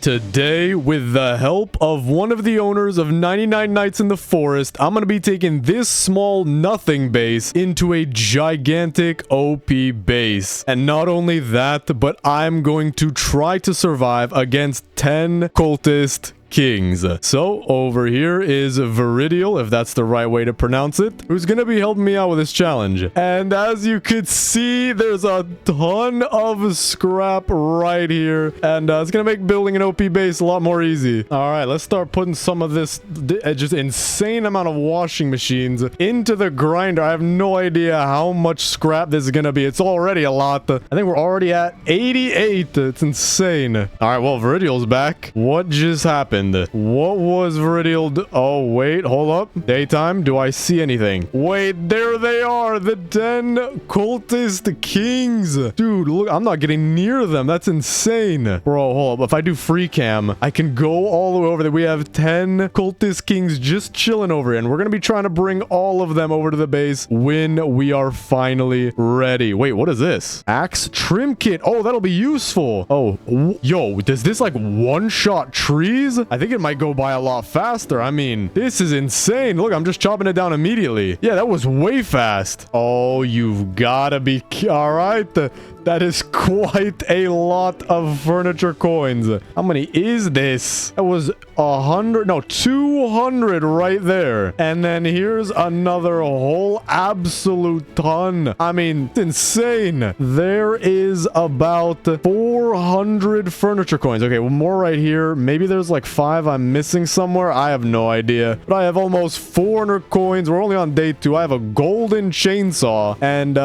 Today, with the help of one of the owners of 99 Nights in the Forest, I'm going to be taking this small nothing base into a gigantic OP base. And not only that, but I'm going to try to survive against 10 cultist kings. So over here is Viridial, if that's the right way to pronounce it, who's gonna be helping me out with this challenge. And as you could see, there's a ton of scrap right here, and it's gonna make building an OP base a lot more easy. All right, let's start putting some of this just insane amount of washing machines into the grinder. I have no idea how much scrap this is gonna be. It's already a lot. I think we're already at 88. It's insane. All right, well, Viridial's back. What just happened? What was Viridial? Oh, wait, hold up. Daytime, do I see anything? Wait, there they are, the 10 cultist kings. Dude, look, I'm not getting near them. That's insane. Bro, hold up. If I do free cam, I can go all the way over there. We have 10 cultist kings just chilling over here, and we're going to be trying to bring all of them over to the base when we are finally ready. Wait, what is this? Axe trim kit. Oh, that'll be useful. Oh, yo, does this like one-shot trees? I think it might go by a lot faster. I mean, this is insane. Look, I'm just chopping it down immediately. Yeah, that was way fast. Oh, you've gotta be... All right. That is quite a lot of furniture coins. How many is this? That was 100, no, 200 right there. And then here's another whole absolute ton. I mean, it's insane. There is about 400 furniture coins. Okay, well, more right here. Maybe there's like 5 I'm missing somewhere. I have no idea. But I have almost 400 coins. We're only on day 2. I have a golden chainsaw. And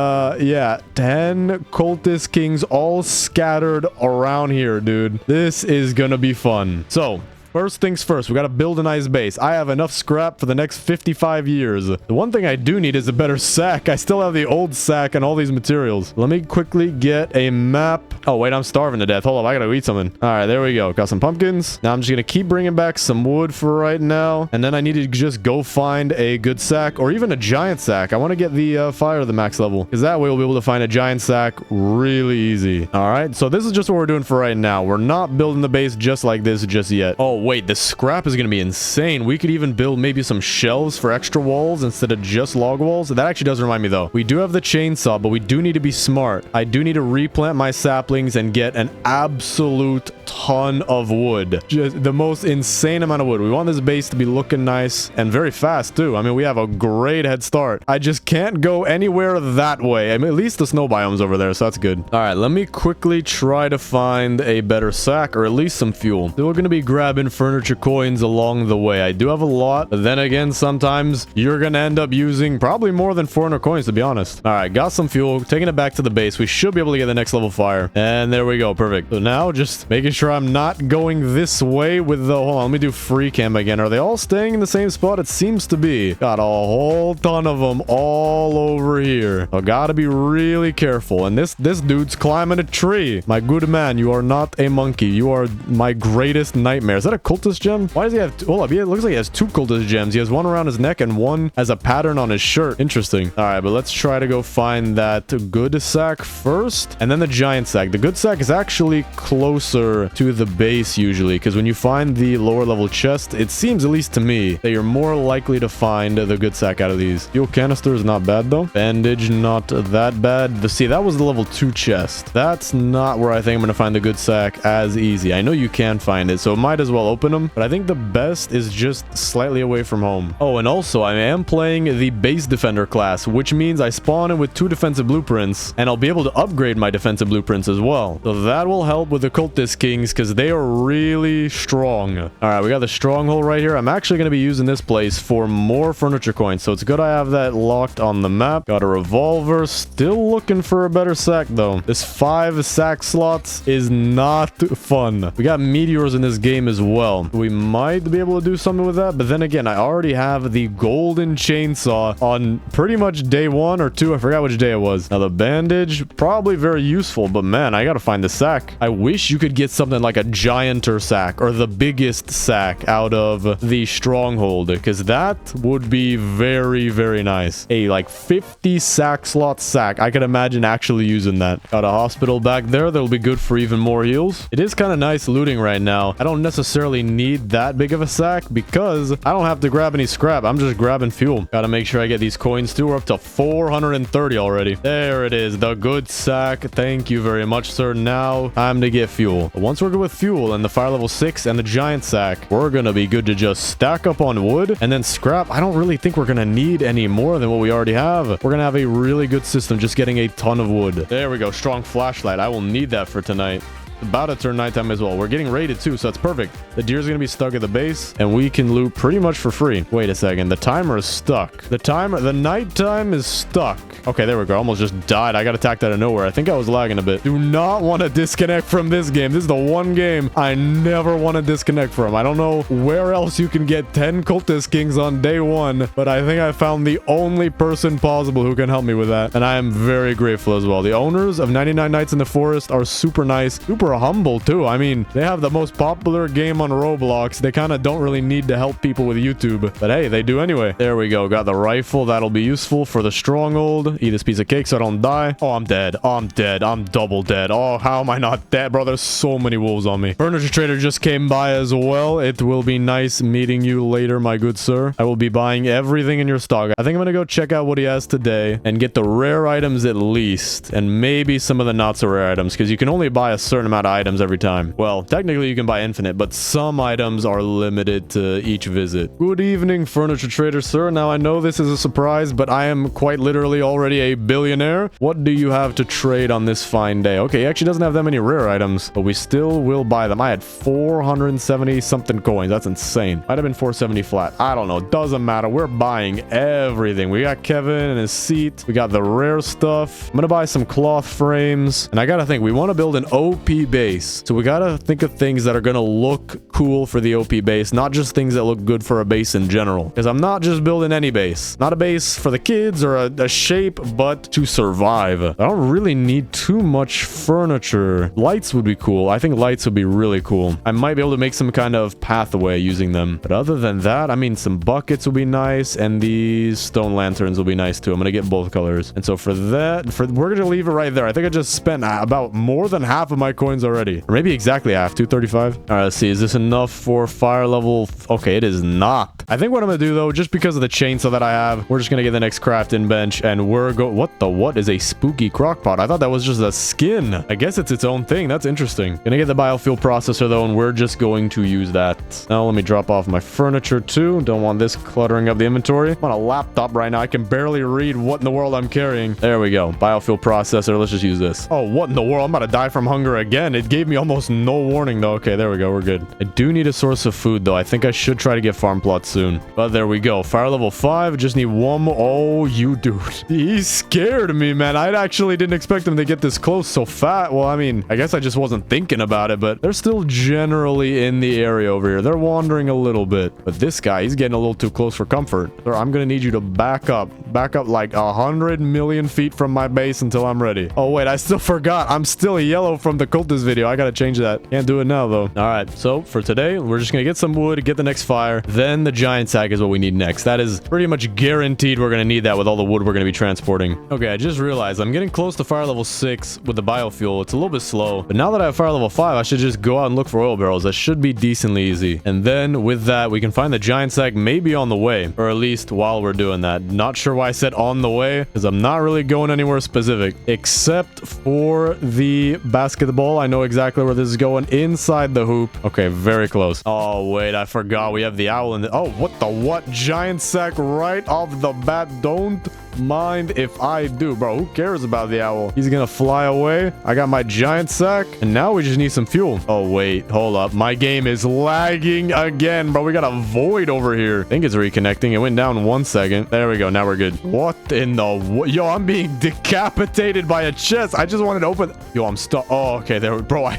yeah, 10 cultist kings all scattered around here, dude. This is gonna be fun. So first things first, we gotta build a nice base. I have enough scrap for the next 55 years. The one thing I do need is a better sack. I still have the old sack and all these materials. Let me quickly get a map. Oh, wait, I'm starving to death. Hold up, I gotta eat something. All right, there we go. Got some pumpkins. Now I'm just gonna keep bringing back some wood for right now. And then I need to just go find a good sack or even a giant sack. I want to get the fire to the max level because that way we'll be able to find a giant sack really easy. All right, so this is just what we're doing for right now. We're not building the base just like this just yet. Oh, wait, the scrap is going to be insane. We could even build maybe some shelves for extra walls instead of just log walls. That actually does remind me, though. We do have the chainsaw, but we do need to be smart. I do need to replant my saplings and get an absolute ton of wood. Just the most insane amount of wood. We want this base to be looking nice and very fast, too. I mean, we have a great head start. I just can't go anywhere that way. I mean, at least the snow biome's over there, so that's good. All right, let me quickly try to find a better sack or at least some fuel. Then we're going to be grabbing furniture coins along the way. I do have a lot, but then again, sometimes you're gonna end up using probably more than 400 coins, to be honest. All right, got some fuel, taking it back to the base. We should be able to get the next level fire, and there we go. Perfect. So now just making sure I'm not going this way with the... Hold on, let me do free cam again. Are they all staying in the same spot? It seems to be. Got a whole ton of them all over here. So gotta be really careful. And this dude's climbing a tree. My good man, you are not a monkey. You are my greatest nightmare. Is that a cultist gem? Why does he have... Hold up, it looks like he has 2 cultist gems. He has one around his neck and one as a pattern on his shirt. Interesting. All right, but let's try to go find that good sack first and then the giant sack. The good sack is actually closer to the base usually, because when you find the lower level chest, it seems, at least to me, that you're more likely to find the good sack out of these. Fuel canister is not bad though. Bandage, not that bad. See, that was the level 2 chest. That's not where I think I'm going to find the good sack as easy. I know you can find it, so might as well open them, but I think the best is just slightly away from home. Oh, and also I am playing the base defender class, which means I spawn in with 2 defensive blueprints, and I'll be able to upgrade my defensive blueprints as well. So that will help with the cultist kings because they are really strong. All right, we got the stronghold right here. I'm actually going to be using this place for more furniture coins, so it's good I have that locked on the map. Got a revolver. Still looking for a better sack though. This 5 sack slots is not fun. We got meteors in this game as well. well. We might be able to do something with that, but then again, I already have the golden chainsaw on pretty much day 1 or 2. I forgot which day it was. Now, the bandage, probably very useful, but man, I gotta find the sack. I wish you could get something like a gianter sack or the biggest sack out of the stronghold, because that would be very, very nice. A like 50 sack slot sack. I could imagine actually using that. Got a hospital back there that'll be good for even more heals. It is kind of nice looting right now. I don't necessarily need that big of a sack because I don't have to grab any scrap. I'm just grabbing fuel. Gotta make sure I get these coins too. We're up to 430 already. There it is, the good sack. Thank you very much, sir. Now time to get fuel. But once we're good with fuel and the fire level 6 and the giant sack, we're gonna be good to just stack up on wood and then scrap. I don't really think we're gonna need any more than what we already have. We're gonna have a really good system just getting a ton of wood. There we go. Strong flashlight. I will need that for tonight. About to turn nighttime as well. We're getting raided too, so that's perfect. The deer's gonna be stuck at the base and we can loot pretty much for free. Wait a second, the timer is stuck. The nighttime is stuck. Okay, there we go. Almost just died. I got attacked out of nowhere. I think I was lagging a bit. Do not want to disconnect from this game. This is the one game I never want to disconnect from. I don't know where else you can get 10 cultist kings on day 1, but I think I found the only person possible who can help me with that, and I am very grateful as well. The owners of 99 Nights in the Forest are super nice, super humble too. I mean, they have the most popular game on Roblox. They kind of don't really need to help people with YouTube, but hey, they do anyway. There we go. Got the rifle. That'll be useful for the stronghold. Eat this piece of cake so I don't die. Oh, I'm dead. I'm dead. I'm double dead. Oh, how am I not dead, bro? There's so many wolves on me. Furniture trader just came by as well. It will be nice meeting you later, my good sir. I will be buying everything in your stock. I think I'm gonna go check out what he has today and get the rare items at least, and maybe some of the not so rare items, because you can only buy a certain amount of items every time. Well, technically you can buy infinite, but some items are limited to each visit. Good evening, furniture trader, sir. Now, I know this is a surprise, but I am quite literally already a billionaire. What do you have to trade on this fine day? Okay, he actually doesn't have that many rare items, but we still will buy them. I had 470 something coins. That's insane. Might have been 470 flat. I don't know. Doesn't matter. We're buying everything. We got Kevin and his seat. We got the rare stuff. I'm gonna buy some cloth frames, and I gotta think, we want to build an OP base, so we gotta think of things that are gonna look cool for the OP base, not just things that look good for a base in general, because I'm not just building any base. Not a base for the kids or a shape, but to survive. I don't really need too much furniture. Lights would be cool. I think lights would be really cool. I might be able to make some kind of pathway using them, but other than that, I mean, some buckets would be nice, and these stone lanterns will be nice too. I'm gonna get both colors, and so for that, we're gonna leave it right there. I think I just spent about more than half of my coins already, or maybe exactly half. 235. All right, let's see. Is this enough for fire level? Okay, it is not. I think what I'm gonna do though, just because of the chainsaw that I have, we're just gonna get the next crafting bench, and we're what is a spooky crockpot? I thought that was just a skin. I guess it's its own thing. That's interesting. Gonna get the biofuel processor though, and we're just going to use that. Now let me drop off my furniture too. Don't want this cluttering up the inventory. I'm on a laptop right now. I can barely read what in the world I'm carrying. There we go. Biofuel processor. Let's just use this. Oh, what in the world? I'm about to die from hunger again. It gave me almost no warning though. Okay, there we go. We're good. I do need a source of food though. I think I should try to get farm plots soon. But there we go. Fire level 5. Just need one more. Oh, you dude. He scared me, man. I actually didn't expect him to get this close so fat. Well, I mean, I guess I just wasn't thinking about it, but they're still generally in the area over here. They're wandering a little bit. But this guy, he's getting a little too close for comfort. Sir, I'm gonna need you to back up. Back up like 100 million feet from my base until I'm ready. Oh, wait, I still forgot. I'm still yellow from the cultist video. I gotta change that. Can't do it now, though. All right, so for today, we're just gonna get some wood, get the next fire. Then the giant sack is what we need next. That is pretty much guaranteed we're gonna need that with all the wood we're gonna be transporting. Okay, I just realized I'm getting close to fire level 6 with the biofuel. It's a little bit slow, but now that I have fire level 5, I should just go out and look for oil barrels. That should be decently easy. And then with that, we can find the giant sack maybe on the way, or at least while we're doing that. Not sure why I said on the way, because I'm not really going anywhere specific, except for the basketball. I know exactly where this is going, inside the hoop. Okay, very close. Oh, wait, I forgot we have the owl in the... Oh, what? Giant sack right off the bat. Don't mind if I do, bro. Who cares about the owl? He's gonna fly away. I got my giant sack, and now we just need some fuel. Oh, wait, hold up. My game is lagging again, bro. We got a void over here. I think it's reconnecting. It went down 1 second. There we go. Now we're good. What in the... Yo, I'm being decapitated by a chest. I just wanted to open... Yo, I'm stuck. Oh, okay, there... Bro,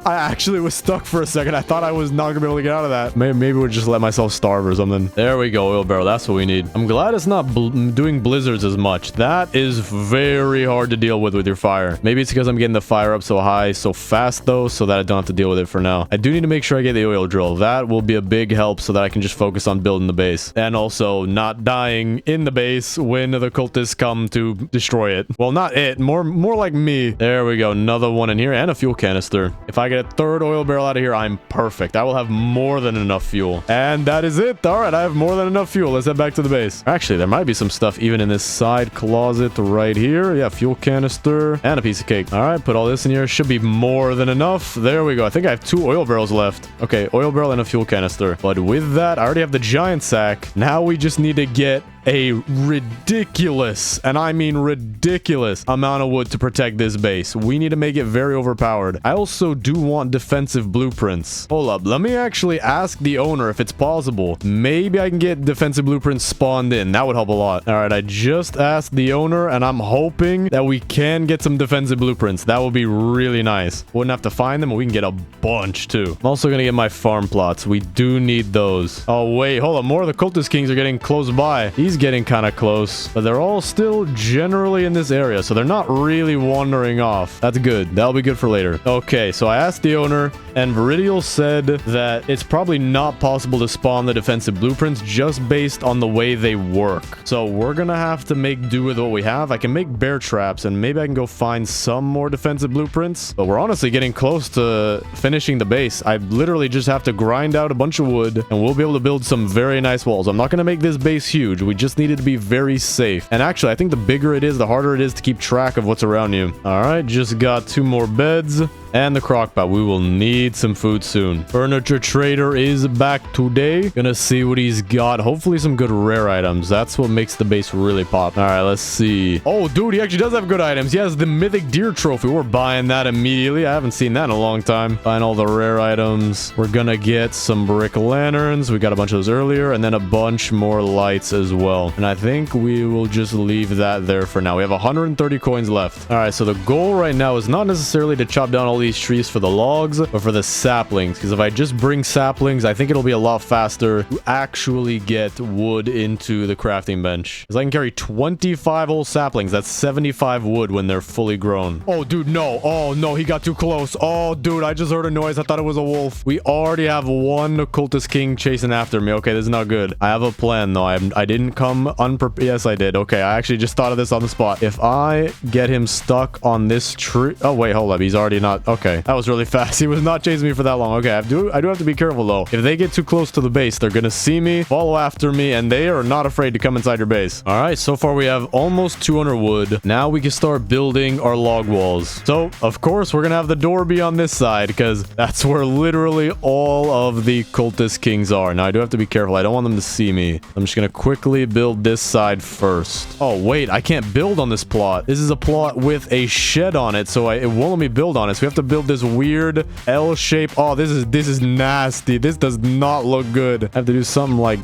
I actually was stuck for a second. I thought I was not gonna be able to get out of that. Maybe we'll just let myself starve or something. There we go, oil barrel. That's what we need. I'm glad it's not doing blizzards as much. That is very hard to deal with your fire. Maybe it's because I'm getting the fire up so high so fast though, so that I don't have to deal with it for now. I do need to make sure I get the oil drill. That will be a big help so that I can just focus on building the base. And also not dying in the base when the cultists come to destroy it. Well, not it. More like me. There we go. Another one in here and a fuel canister. If I get a third oil barrel out of here, I'm perfect. I will have more than enough fuel. And that is it. All right, I have more than enough fuel. Let's head back to the base. Actually, there might be some stuff even in this side closet right here. Yeah, fuel canister and a piece of cake. All right, put all this in here. Should be more than enough. There we go. I think I have 2 oil barrels left. Okay, oil barrel and a fuel canister. But with that, I already have the giant sack. Now we just need to get a ridiculous, and I mean ridiculous, amount of wood to protect this base. We need to make it very overpowered. I also do want defensive blueprints. Hold up. Let me actually ask the owner if it's possible. Maybe I can get defensive blueprints spawned in. That would help a lot. All right, I just asked the owner, and I'm hoping that we can get some defensive blueprints. That would be really nice. Wouldn't have to find them, and we can get a bunch, too. I'm also going to get my farm plots. We do need those. Oh, wait. Hold on. More of the cultist kings are getting close by. He's getting kind of close, but they're all still generally in this area, so they're not really wandering off. That's good. That'll be good for later. Okay, so I asked the owner, and Viridial said that it's probably not possible to spawn the defensive blueprints just based on the way they work. So we're gonna have to make do with what we have. I can make bear traps, and maybe I can go find some more defensive blueprints, but we're honestly getting close to finishing the base. I literally just have to grind out a bunch of wood, and we'll be able to build some very nice walls. I'm not gonna make this base huge. We just need it to be very safe. And actually, I think the bigger it is, the harder it is to keep track of what's around you. All right, just got 2 more beds. And the crockpot. We will need some food soon. Furniture trader is back today. Gonna see what he's got. Hopefully some good rare items. That's what makes the base really pop. All right, let's see. Oh, dude, he actually does have good items. He has the mythic deer trophy. We're buying that immediately. I haven't seen that in a long time. Buying all the rare items. We're gonna get some brick lanterns. We got a bunch of those earlier. And then a bunch more lights as well. And I think we will just leave that there for now. We have 130 coins left. All right, so the goal right now is not necessarily to chop down all these trees for the logs, but for the saplings, because if I just bring saplings, I think it'll be a lot faster to actually get wood into the crafting bench, because I can carry 25 whole saplings. That's 75 wood when they're fully grown. Oh, dude, no. Oh, no, he got too close. Oh, dude, I just heard a noise. I thought it was a wolf. We already have 1 cultist king chasing after me. Okay, this is not good. I have a plan, though. I didn't come unprepared. Yes, I did. Okay, I actually just thought of this on the spot. If I get him stuck on this tree... Oh, wait, hold up. He's already not... Okay. That was really fast. He was not chasing me for that long. Okay, I do have to be careful, though. If they get too close to the base, they're gonna see me, follow after me, and they are not afraid to come inside your base. All right, so far we have almost 200 wood. Now we can start building our log walls. So, of course, we're gonna have the door be on this side, because that's where literally all of the cultist kings are. Now, I do have to be careful. I don't want them to see me. I'm just gonna quickly build this side first. Oh, wait, I can't build on this plot. This is a plot with a shed on it, so it won't let me build on it. So we have to build this weird L shape. Oh, this is nasty. This does not look good. I have to do something like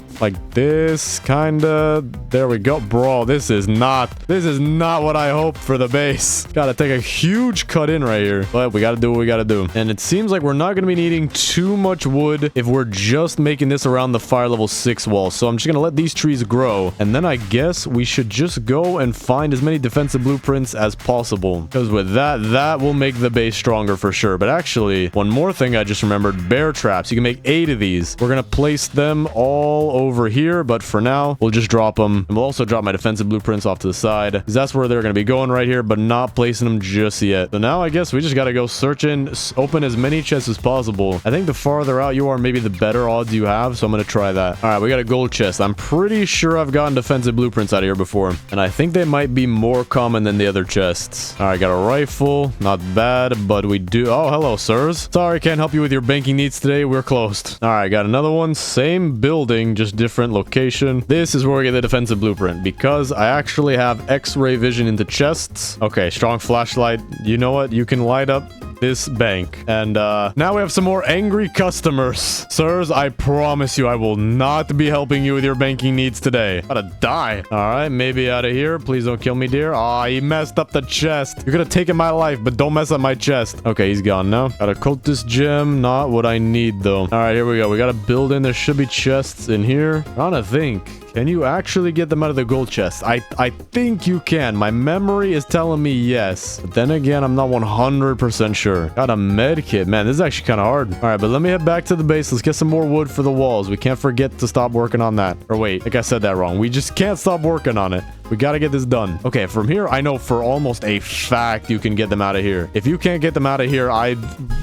this, kinda. There we go. Bro, this is not what I hoped for the base. Gotta take a huge cut in right here, but we gotta do what we gotta do. And it seems like we're not gonna be needing too much wood if we're just making this around the fire level 6 wall. So I'm just gonna let these trees grow, and then I guess we should just go and find as many defensive blueprints as possible, because with that will make the base stronger for sure. But actually, one more thing I just remembered, bear traps. You can make 8 of these. We're gonna place them all over here, but for now, we'll just drop them. And we'll also drop my defensive blueprints off to the side, because that's where they're gonna be going right here, but not placing them just yet. So now I guess we just gotta go searching, open as many chests as possible. I think the farther out you are, maybe the better odds you have, so I'm gonna try that. All right, we got a gold chest. I'm pretty sure I've gotten defensive blueprints out of here before, and I think they might be more common than the other chests. All right, got a rifle. Not bad, but we do... Oh, hello, sirs. Sorry, can't help you with your banking needs today. We're closed. All right, got another one. Same building, just different location. This is where we get the defensive blueprint, because I actually have X-ray vision into chests. Okay, strong flashlight. You know what? You can light up this bank. And now we have some more angry customers. Sirs, I promise you I will not be helping you with your banking needs today. I'm about to die. All right, maybe out of here. Please don't kill me, dear. Aw, he messed up the chest. You're gonna take my life, but don't mess up my chest. Okay, he's gone now. Got a cultist gem. Not what I need, though. All right, here we go. We gotta build in. There should be chests in here. I'm trying to think. Can you actually get them out of the gold chest? I think you can. My memory is telling me yes. But then again, I'm not 100% sure. Got a med kit. Man, this is actually kind of hard. All right, but let me head back to the base. Let's get some more wood for the walls. We can't forget to stop working on that. Or wait, I think I said that wrong. We just can't stop working on it. We gotta get this done. Okay, from here, I know for almost a fact you can get them out of here. If you can't get them out of here, I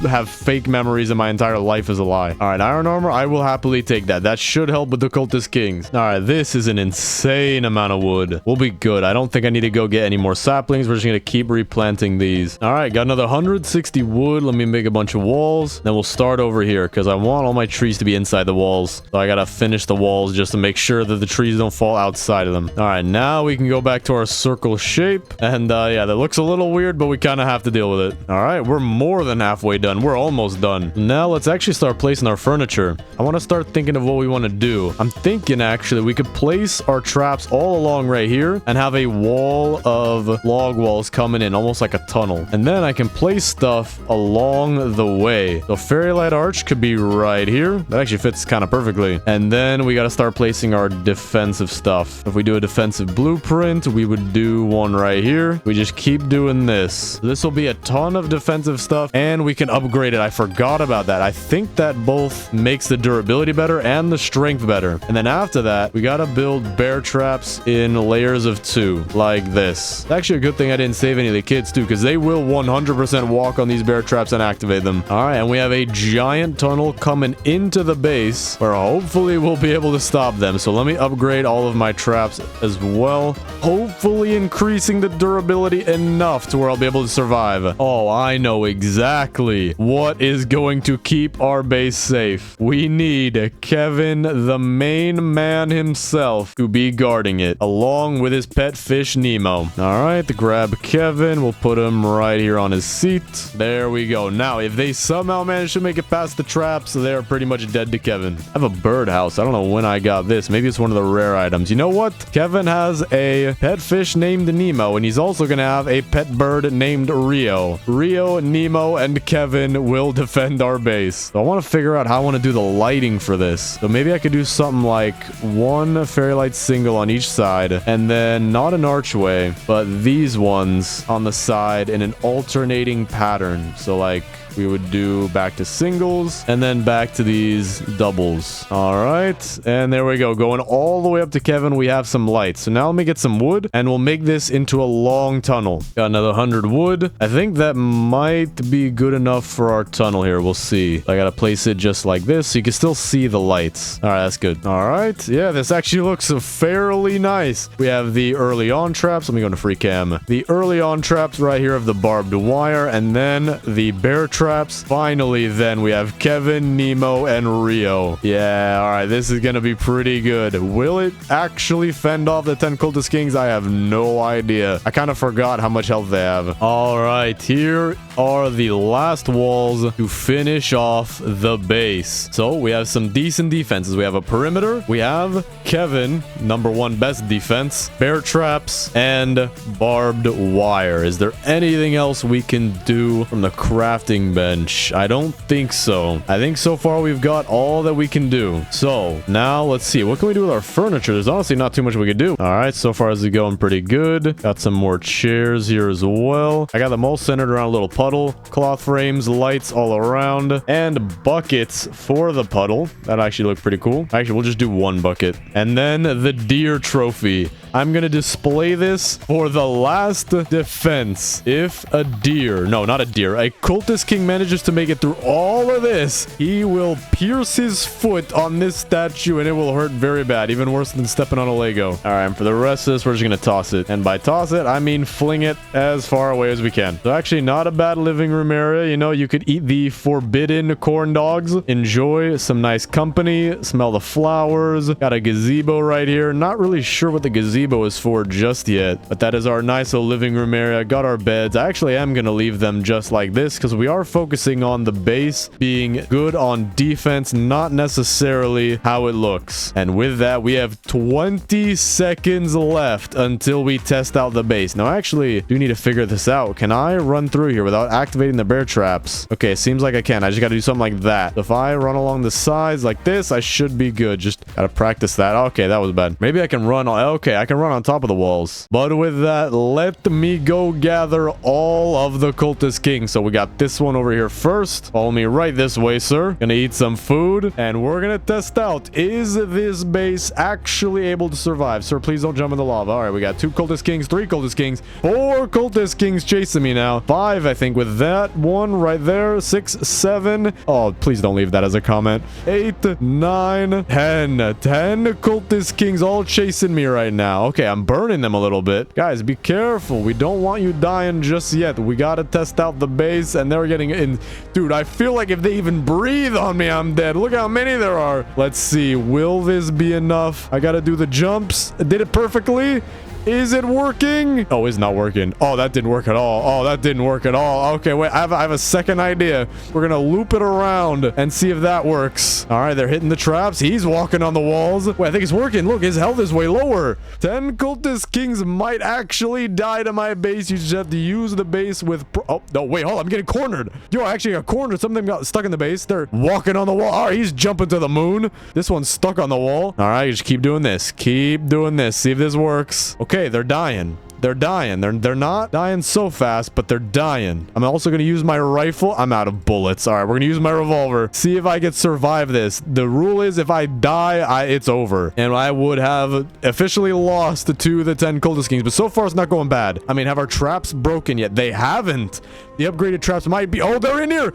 have fake memories and my entire life is a lie. All right, iron armor, I will happily take that. That should help with the cultist kings. All right, this is an insane amount of wood. We'll be good. I don't think I need to go get any more saplings. We're just gonna keep replanting these. All right, got another 160 wood. Let me make a bunch of walls. Then we'll start over here because I want all my trees to be inside the walls. So I gotta finish the walls just to make sure that the trees don't fall outside of them. All right, now we can go back to our circle shape. And yeah, that looks a little weird, but we kind of have to deal with it. All right, we're more than halfway done. We're almost done. Now let's actually start placing our furniture. I want to start thinking of what we want to do. I'm thinking actually we could place our traps all along right here and have a wall of log walls coming in, almost like a tunnel. And then I can place stuff along the way. So fairy light arch could be right here. That actually fits kind of perfectly. And then we got to start placing our defensive stuff. If we do a defensive blueprint, we would do one right here. We just keep doing this. This will be a ton of defensive stuff and we can upgrade it. I forgot about that. I think that both makes the durability better and the strength better. And then after that, we got to build bear traps in layers of 2 like this. It's actually a good thing I didn't save any of the kids too, because they will 100% walk on these bear traps and activate them. All right, and we have a giant tunnel coming into the base where hopefully we'll be able to stop them. So let me upgrade all of my traps as well. Hopefully increasing the durability enough to where I'll be able to survive. Oh, I know exactly what is going to keep our base safe. We need Kevin, the main man himself, to be guarding it, along with his pet fish, Nemo. All right, grab Kevin. We'll put him right here on his seat. There we go. Now, if they somehow manage to make it past the traps, they're pretty much dead to Kevin. I have a birdhouse. I don't know when I got this. Maybe it's one of the rare items. You know what? Kevin has a pet fish named Nemo, and he's also gonna have a pet bird named Rio. Rio, Nemo, and Kevin will defend our base. So I want to figure out how I want to do the lighting for this. So maybe I could do something like one fairy light single on each side, and then not an archway, but these ones on the side in an alternating pattern. So like we would do back to singles and then back to these doubles. All right, and there we go, going all the way up to Kevin. We have some lights. So now let me get some wood and we'll make this into a long tunnel. Got another 100 wood. I think that might be good enough for our tunnel here. We'll see. I gotta place it just like this so you can still see the lights. All right, that's good. All right, yeah, this actually looks fairly nice. We have the early on traps. Let me go into free cam. The early on traps right here of the barbed wire, and then the bear traps. Finally, then we have Kevin, Nemo, and Rio. Yeah, all right, this is gonna be pretty good. Will it actually fend off the 10 cultist kings? I have no idea. I kind of forgot how much health they have. All right, here are the last walls to finish off the base. So we have some decent defenses. We have a perimeter. We have Kevin, #1 best defense, bear traps, and barbed wire. Is there anything else we can do from the crafting bench? I don't think so. I think so far we've got all that we can do. So now let's see. What can we do with our furniture? There's honestly not too much we could do. All right, so far this is going pretty good. Got some more chairs here as well. I got them all centered around a little puddle. Cloth frames, lights all around, and buckets for the puddle. That actually looked pretty cool. Actually, we'll just do one bucket. And then the deer trophy. I'm gonna display this for the last defense. If a deer, no, not a deer, a cultist king manages to make it through all of this, he will pierce his foot on this statue and it will hurt very bad, even worse than stepping on a Lego. All right, and for the rest of this, we're just gonna toss it. And by toss it, I mean fling it as far away as we can. So actually not a bad living room area. You know, you could eat the forbidden corn dogs, enjoy some nice company, smell the flowers. Got a gazebo right here. Not really sure what the gazebo is for just yet, but that is our nice little living room area. Got our beds. I actually am gonna leave them just like this because we are focusing on the base being good on defense, not necessarily how it looks. And with that, we have 20 seconds left until we test out the base. Now, I actually do need to figure this out. Can I run through here without activating the bear traps? Okay, seems like I can. I just got to do something like that. If I run along the sides like this, I should be good. Just got to practice that. Okay, that was bad. Maybe I can run on... Okay, I can run on top of the walls. But with that, let me go gather all of the cultist kings. So we got this one over here first. Follow me right this way, sir. Gonna eat some food, and we're gonna test out, is this base actually able to survive? Sir, please don't jump in the lava. All right, we got 2 cultist kings, 3 cultist kings, 4 cultist kings chasing me now. 5, I think, with that one right there. 6, 7. Oh, please don't leave that as a comment. 8, 9, 10. 10 cultist kings all chasing me right now. Okay, I'm burning them a little bit. Guys, be careful. We don't want you dying just yet. We gotta test out the base, and they're getting in. Dude, I feel like if they even breathe on me, I'm dead. Look how many there are. Let's see. Will this be enough? I gotta do the jumps. Did it perfectly. Is it working? Oh, it's not working. Oh, that didn't work at all. Oh, that didn't work at all. Okay, wait. I have a second idea. We're gonna loop it around and see if that works. All right, they're hitting the traps. He's walking on the walls. Wait, I think it's working. Look, his health is way lower. 10 cultist kings might actually die to my base. You just have to use the base with... Oh, no, wait, hold on. I'm getting cornered. Yo, I actually got cornered. Something got stuck in the base. They're walking on the wall. All right, he's jumping to the moon. This one's stuck on the wall. All right, just keep doing this. Keep doing this. See if this works. Okay, they're dying. They're dying. They're not dying so fast, but they're dying. I'm also going to use my rifle. I'm out of bullets. All right, we're going to use my revolver. See if I can survive this. The rule is if I die, it's over. And I would have officially lost to the 10 cultist kings. But so far, it's not going bad. I mean, have our traps broken yet? They haven't. The upgraded traps might be... Oh, they're in here.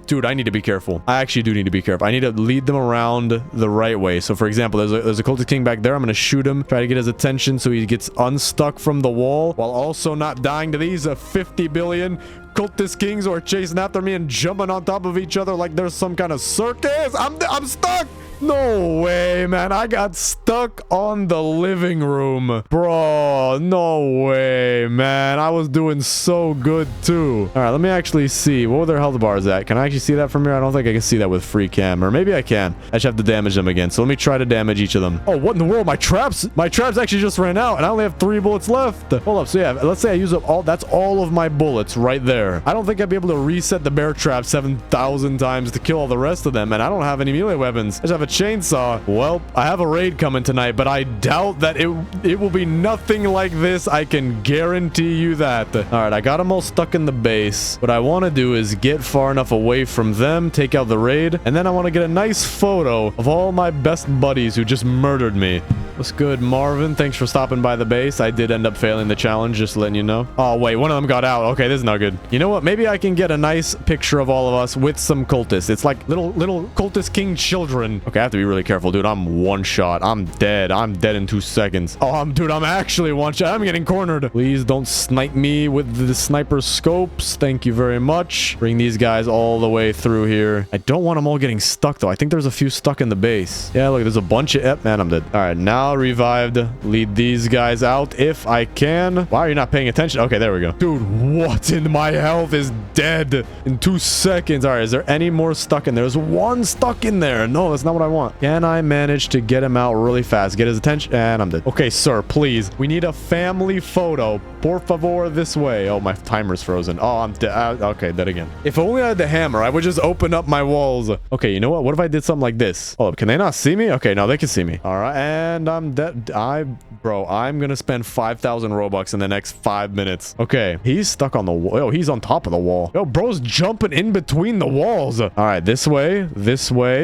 Dude, I need to be careful. I actually do need to be careful. I need to lead them around the right way. So, for example, there's a cultist king back there. I'm going to shoot him, try to get his attention so he gets unstuck from the wall while also not dying to these 50 billion cultist kings who are chasing after me and jumping on top of each other like there's some kind of circus. I'm stuck. No way, man. I got stuck on the living room. Bro, no way, man. I was doing so good, too. All right, let me actually see. What were their health bars at? Can I actually see that from here? I don't think I can see that with free cam. Or maybe I can. I just have to damage them again. So let me try to damage each of them. Oh, what in the world? My traps actually just ran out, and I only have 3 bullets left. Hold up. So, yeah, let's say I use up all... That's all of my bullets right there. I don't think I'd be able to reset the bear trap 7,000 times to kill all the rest of them, and I don't have any melee weapons. I just have a chainsaw. Well, I have a raid coming tonight, but I doubt that it will be nothing like this. I can guarantee you that. All right, I got them all stuck in the base. What I want to do is get far enough away from them, take out the raid, and then I want to get a nice photo of all my best buddies who just murdered me. What's good, Marvin? Thanks for stopping by the base. I did end up failing the challenge, just letting you know. Oh, wait, one of them got out. Okay, this is not good. You know what? Maybe I can get a nice picture of all of us with some cultists. It's like little cultist king children. Okay, I have to be really careful, dude. I'm one shot. I'm dead. I'm dead in 2 seconds. Oh, dude, I'm actually one shot. I'm getting cornered. Please don't snipe me with the sniper scopes. Thank you very much. Bring these guys all the way through here. I don't want them all getting stuck, though. I think there's a few stuck in the base. Yeah, look, there's a bunch of... Yep, man, I'm dead. All right, now revived. Lead these guys out if I can. Why are you not paying attention? Okay, there we go. Dude, what in my health is dead in 2 seconds? All right, is there any more stuck in there? There's one stuck in there. No, that's not what I want. Can I manage to get him out really fast? Get his attention? And I'm dead. Okay, sir, please. We need a family photo. Por favor, this way. Oh, my timer's frozen. Oh, I'm dead. Okay, dead again. If only I had the hammer, I would just open up my walls. Okay, you know what? What if I did something like this? Oh, can they not see me? Okay, no, they can see me. All right, and I'm dead. Bro, I'm gonna spend 5,000 Robux in the next 5 minutes. Okay, he's stuck on the wall. Oh, he's on top of the wall. Yo, bro's jumping in between the walls. All right, this way.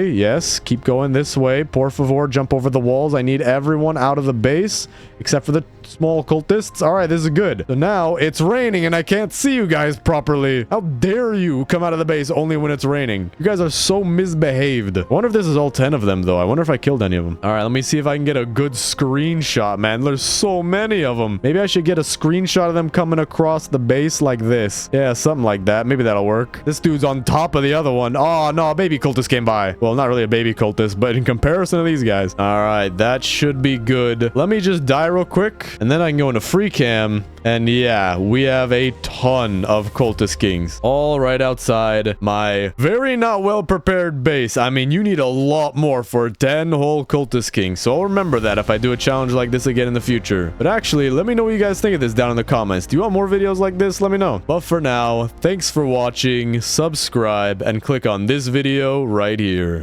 Yes, keep going this way. Por favor, jump over the walls. I need everyone out of the base except for the small cultists. All right, this is good. So now it's raining and I can't see you guys properly. How dare you come out of the base only when it's raining? You guys are so misbehaved. I wonder if this is all 10 of them, though. I wonder if I killed any of them. All right, let me see if I can get a good screenshot, man. There's so many of them. Maybe I should get a screenshot of them coming across the base like this. Yeah, something like that. Maybe that'll work. This dude's on top of the other one. Oh, no, a baby cultist came by. Well, not really a baby cultist, but in comparison to these guys. All right, that should be good. Let me just die real quick. And then I can go into free cam. And yeah, we have a ton of cultist kings all right outside my very not well prepared base. I mean, you need a lot more for 10 whole cultist kings. So I'll remember that if I do a challenge like this again in the future. But actually, let me know what you guys think of this down in the comments. Do you want more videos like this? Let me know. But for now, thanks for watching, subscribe, and click on this video right here.